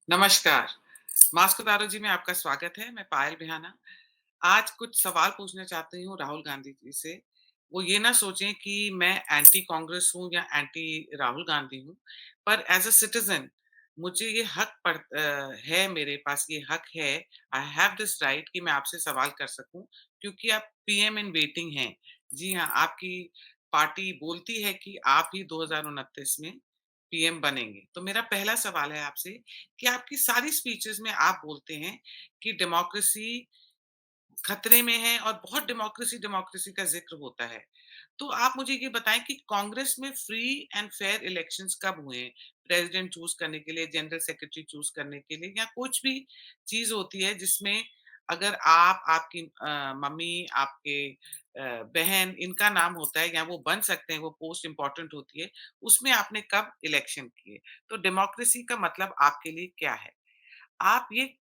नमस्कार। मास्को दारोजी में आपका स्वागत है। मैं पायल बिहाना। आज कुछ सवाल पूछना चाहती हूँ राहुल गांधी जी से। वो ये ना सोचें कि मैं एंटी कांग्रेस हूँ या एंटी राहुल गांधी हूँ, पर एज़ अ सिटिज़न मुझे ये है, मेरे पास ये हक है, आई हैव दिस राइट कि मैं आपसे सवाल कर सकूँ, क्योंकि आप पीएम इन वेटिंग हैं। जी हाँ, आपकी पार्टी बोलती है कि आप ही 2029 में पीएम बनेंगे। तो मेरा पहला सवाल है आपसे कि आपकी सारी स्पीचेज़ में आप बोलते हैं कि डेमोक्रेसी खतरे में है और बहुत डेमोक्रेसी डेमोक्रेसी का ज़िक्र होता है। तो आप मुझे ये बताएँ कि कांग्रेस में फ्री एंड फेयर इलेक्शंस कब हुए हैं? प्रेज़िडेंट चूज़ करने के लिए, जनरल सेक्रेटरी चूज़ करने के लिए, या कुछ भी चीज़ होती है जिसमें अगर आप, आपकी मम्मी, आपके बहन, इनका नाम होता है या वो बन सकते हैं, वो पोस्ट इम्पोर्टेंट होती है, उसमें आपने कब इलेक्शन किए? तो डेमोक्रेसी का मतलब आपके लिए क्या है? आप ये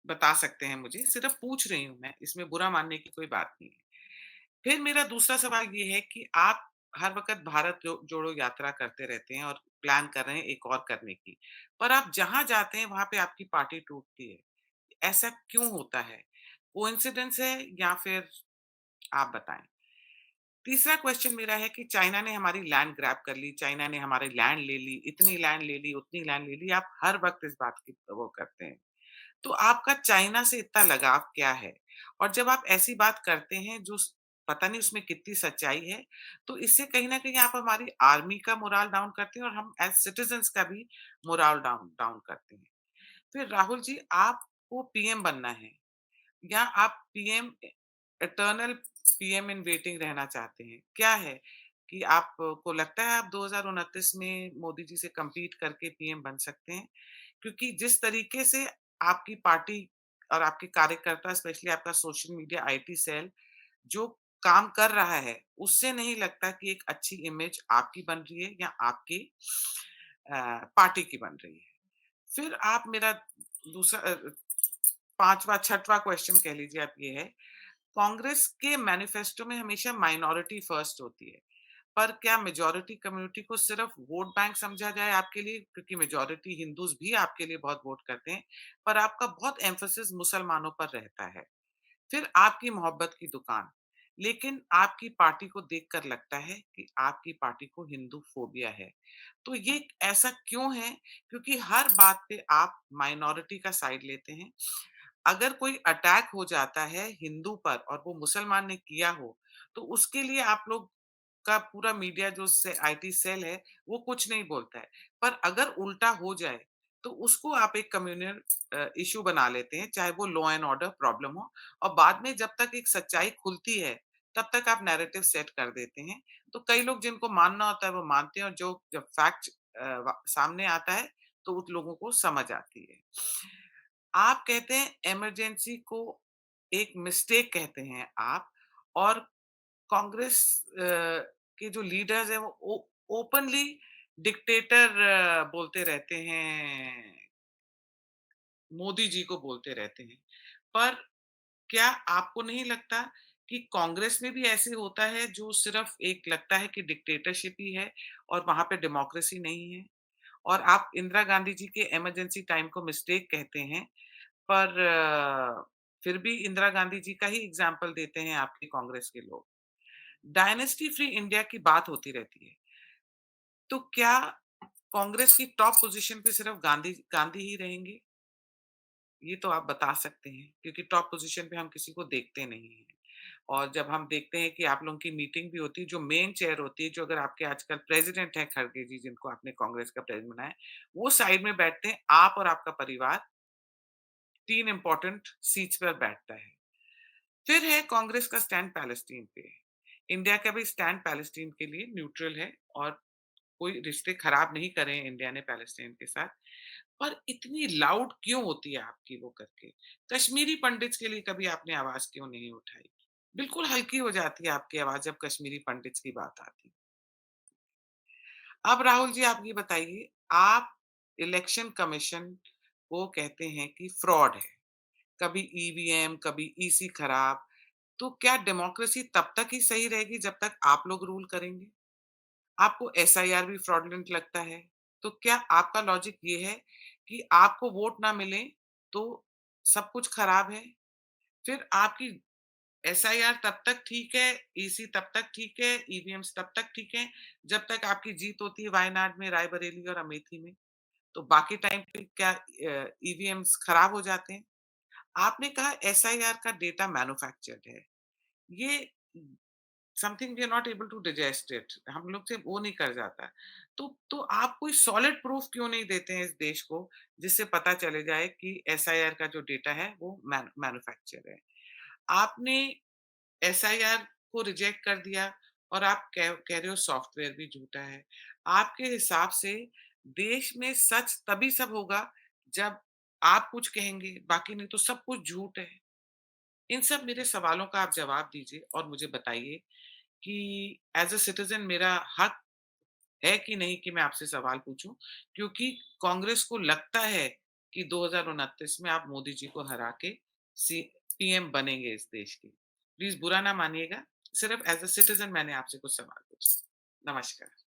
बता सकते हैं मुझे, सिर्फ़ पूछ रही हूँ मैं, इसमें बुरा मानने की कोई बात नहीं है। फिर मेरा दूसरा सवाल ये है कि आप हर वक़्त भारत जोड़ो यात्रा करते रहते हैं और प्लान कर रहे हैं एक और करने की, पर आप जहाँ जाते हैं वहाँ पे आपकी पार्टी टूटती है। ऐसा क्यों होता है? कोइंसिडेंस है या फिर आप बताएँ? तीसरा क्वेश्चन मेरा है कि चाइना ने हमारी लैंड ग्रैब कर ली, चाइना ने हमारी लैंड ले ली, इतनी लैंड ले ली, उतनी लैंड ले ली, आप हर वक़्त इस बात की वो करते हैं। तो आपका चाइना से इतना लगाव क्या है? और जब आप ऐसी बात करते हैं जो पता नहीं उसमें कितनी सच्चाई है, तो इससे कहीं न कहीं आप हमारी आर्मी का मोरल डाउन करते हैं और हम एज़ सिटिज़न्स का भी मोरल डाउन डाउन करते हैं। फिर राहुल जी, आपको पीएम बनना है या आप PM eternal PM in waiting रहना चाहते हैं? क्या है कि आपको लगता है आप 2029 में मोदी जी से कम्पीट करके पीएम बन सकते हैं? क्योंकि जिस तरीके से आपकी पार्टी और आपके कार्यकर्ता, स्पेशली आपका सोशल मीडिया आईटी सेल जो काम कर रहा है, उससे नहीं लगता कि एक अच्छी इमेज आपकी बन रही है या आपकी पार्टी की बन रही है। फिर आप मेरा दूसरा 5वां 6वां क्वेश्चन कह लीजिए आप, ये है, कांग्रेस के मैनिफेस्टो में हमेशा माइनॉरिटी फर्स्ट होती है, पर क्या मेजॉरिटी कम्युनिटी को सिर्फ वोट बैंक समझा जाए आपके लिए? क्योंकि मेजॉरिटी हिंदूज़ भी आपके लिए बहुत वोट करते हैं, पर आपका बहुत एम्फेसिस मुसलमानों पर रहता है। फिर आपकी मोहब्बत की दुकान, लेकिन आपकी पार्टी को देखकर लगता है कि आपकी पार्टी को हिंदू फोबिया है। तो ये ऐसा क्यों है? क्योंकि हर बात पे आप माइनॉरिटी का साइड लेते हैं। अगर कोई अटैक हो जाता है हिंदू पर और वो मुसलमान ने किया हो, तो उसके लिए आप लोग का पूरा मीडिया जो से आईटी सेल है, वो कुछ नहीं बोलता है। पर अगर उल्टा हो जाए, तो उसको आप एक कम्युनल इश्यू बना लेते हैं, चाहे वो लॉ एंड ऑर्डर प्रॉब्लम हो, और बाद में जब तक एक सच्चाई खुलती है, तब तक आप नैरेटिव सेट कर देते हैं। तो कई लोग जिनको मानना होता है, वो मानते हैं, और जो जब फैक्ट सामने आता है, तो उन लोगों को समझ आती है। आप कहते हैं इमरजेंसी को एक मिस्टेक कहते हैं आप, और कांग्रेस के जो लीडर्स हैं वो ओपनली डिक्टेटर बोलते रहते हैं, मोदी जी को बोलते रहते हैं। पर क्या आपको नहीं लगता कि कांग्रेस में भी ऐसे होता है जो सिर्फ एक लगता है कि डिक्टेटरशिप ही है और वहां पे डेमोक्रेसी नहीं है? और आप इंदिरा गांधी जी के इमरजेंसी टाइम को मिस्टेक कहते हैं, पर फिर भी इंदिरा गांधी जी का ही एग्जाम्पल देते हैं आपके कांग्रेस के लोग। डायनेस्टी फ्री इंडिया की बात होती रहती है, तो क्या कांग्रेस की टॉप पोजीशन पे सिर्फ गांधी गांधी ही रहेंगे? ये तो आप बता सकते हैं, क्योंकि टॉप पोजीशन पे हम किसी को देखते नहीं हैं। और जब हम देखते हैं कि आप लोगों की मीटिंग भी होती है, जो मेन चेयर होती है, जो अगर आपके आजकल प्रेसिडेंट हैं खड़गे जी, जिनको आपने कांग्रेस का प्रेसिडेंट बनाया है, वो साइड में बैठते हैं, आप और आपका परिवार 3 इम्पोर्टेंट सीट्स पर बैठता है। फिर है कांग्रेस का स्टैंड पैलेस्टीन पे। इंडिया का भी स्टैंड पैलेस्टीन के लिए न्यूट्रल है, और कोई रिश्ते खराब नहीं करे हैं इंडिया ने पैलेस्टाइन के साथ। पर इतनी लाउड क्यों होती है आपकी वो करके? कश्मीरी पंडित्स के लिए कभी आपने आवाज़ क्यों नहीं उठाई? बिल्कुल हल्की हो जाती है आपकी आवाज़ जब कश्मीरी पंडित्स की बात आती है। अब राहुल जी, आप ये बताइए, आप इलेक्शन कमीशन को कहते हैं कि फ्रॉड है। कभी ईवीएम, कभी ईसी खराब। तो क्या डेमोक्रेसी तब तक ही सही रहेगी जब तक आप लोग रूल करेंगे? आपको एसआईआर भी फ्रॉडलेंट लगता है? तो क्या आपका लॉजिक ये है कि आपको वोट ना मिले तो सब कुछ खराब है। फिर आपकी एसआईआर तब तक ठीक है, ईसी तब तक ठीक है, ईवीएम्स तब तक ठीक है, जब तक आपकी जीत होती है वायनाड में, रायबरेली और अमेठी में। तो बाकी टाइम पे क्या ईवीएम्स खराब हो जाते हैं? आपने कहा एसआईआर का डेटा मैन्युफैक्चर्ड है। ये something we are not able to digest it, हम लोग से वो नहीं कर जाता। तो आप कोई सॉलिड प्रूफ क्यों नहीं देते हैं इस देश को, जिससे पता चले जाए कि एसआईआर का जो डेटा है वो मैन्युफैक्चर है। आपने एसआईआर को रिजेक्ट कर दिया और आप कह रहे हो सॉफ्टवेयर भी झूठा है। आपके हिसाब से देश में सच तभी सब होगा जब आप कुछ कहेंगे, बाकी नहीं तो सब कुछ झूठ है। इन सब मेरे सवालों का आप जवाब दीजिए और मुझे बताइए कि एज़ अ सिटिज़न मेरा हक है कि नहीं कि मैं आपसे सवाल पूछूं, क्योंकि कांग्रेस को लगता है कि 2029 में आप मोदी जी को हरा के पीएम बनेंगे इस देश के। प्लीज बुरा ना मानिएगा, सिर्फ एज अ सिटीजन मैंने आपसे कुछ सवाल पूछे। नमस्कार।